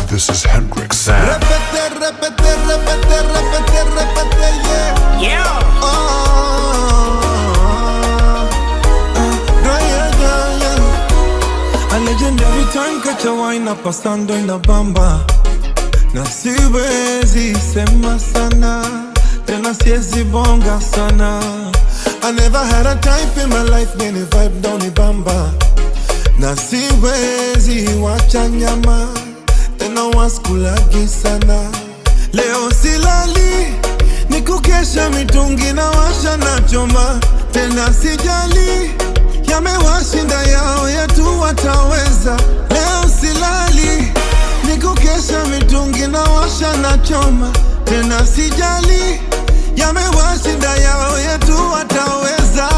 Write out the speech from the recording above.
This is Hendrix Sam. Repete, repete, repete, repete, repete, yeah. Yeah. A legendary time catch a wine up pasando in the bamba. Na siwezi sema sana, tena siwezi bonga sana. I never had a type in my life many vibe down the bamba. Na siwezi wacha nyama, tena waskulagi sana. Leo silali, ni kukesha mitungi na washa na choma. Tena sijali, yamewashinda yao yetu wataweza. Leo silali, ni kukesha mitungi na washa na choma. Tena sijali, yamewashinda yao yetu wataweza.